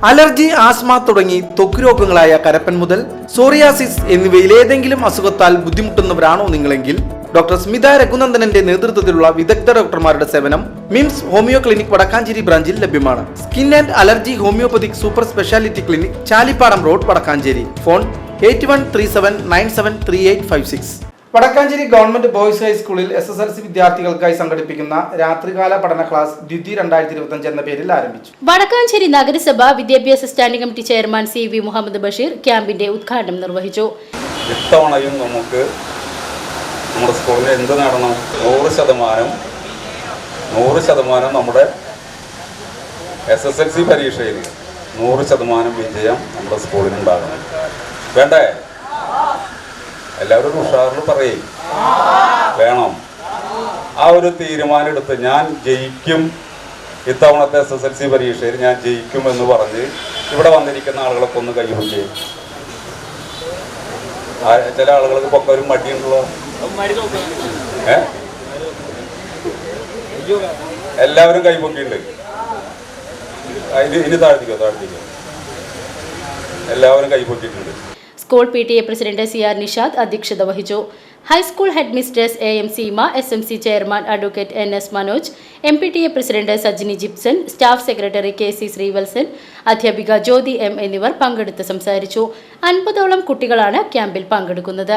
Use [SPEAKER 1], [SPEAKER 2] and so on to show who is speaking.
[SPEAKER 1] Allergy, asthma തുടങ്ങി ത്വക്ക് രോഗങ്ങളായ കരപ്പൻ മുതൽ സോറിയാസിസ് എന്നിവയിൽ ഏതെങ്കിലും അസുഖത്താൽ ബുദ്ധിമുട്ടുന്നവരാണോ നിങ്ങളെങ്കിൽ ഡോക്ടർ സ്മിത രഘുനന്ദനന്റെ നേതൃത്വത്തിലുള്ള വിദഗ്ധ ഡോക്ടർമാരുടെ സേവനം മിംസ് ഹോമിയോ ക്ലിനിക് വടക്കാഞ്ചേരി ബ്രാഞ്ചിൽ ലഭ്യമാണ്. Skin and allergy homoeopathic super speciality clinic, Chalippadam road, Vadakkancherry. Phone 8137973856. Vadakkancherry government boys ഹൈസ്കൂളിൽ SSLC വിദ്യാർത്ഥികൾക്കായി സംഘടിപ്പിക്കുന്ന രാത്രികാല പഠന ക്ലാസ് ദ്വിതി 2025 എന്ന പേരിൽ ആരംഭിച്ചു.
[SPEAKER 2] വടക്കാഞ്ചേരി നഗരസഭ വിദ്യാഭ്യാസ standing committee chairman CV Muhammad Basheer ക്യാമ്പിന്റെ ഉദ്ഘാടനം നിർവഹിച്ചു.
[SPEAKER 3] ഇത്തവണയും നമുക്ക് നമ്മുടെ സ്കൂളിൽ എന്ത് നേടണം? 100% നമ്മുടെ SSLC പരീക്ഷയിൽ 100% വിജയം നമ്മുടെ സ്കൂളിനുണ്ടാകണം. വേണ്ടേ? എല്ലാവരും ഉഷാറിൽ പറയും വേണം. ആ ഒരു തീരുമാനം എടുത്ത് ഞാൻ ജയിക്കും, ഇത്തവണത്തെ SSLC പരീക്ഷയിൽ ഞാൻ ജയിക്കും എന്ന് പറഞ്ഞ് ഇവിടെ വന്നിരിക്കുന്ന ആളുകളൊക്കെ ഒന്ന് കൈവയ്ക്കുക. ചില ആളുകൾക്ക് പൊക്കെ ഒരു മടിയുണ്ടല്ലോ. എല്ലാവരും കൈപൊക്കിയുണ്ട്. ഇനി താഴ്ത്തിക്കോ. എല്ലാവരും കൈപൊക്കിയിട്ടുണ്ട്.
[SPEAKER 2] School PTA president CR Nishad അധ്യക്ഷത വഹിച്ചു. High school head mistress AM Seema, SMC chairman advocate NS Manoj, MPTA president Sajini Jipson, staff secretary KC Sreevalsan, അധ്യാപിക ജ്യോതി M എന്നിവർ പങ്കെടുത്ത് സംസാരിച്ചു. 50ഓളം കുട്ടികളാണ് ക്യാമ്പിൽ പങ്കെടുക്കുന്നത്.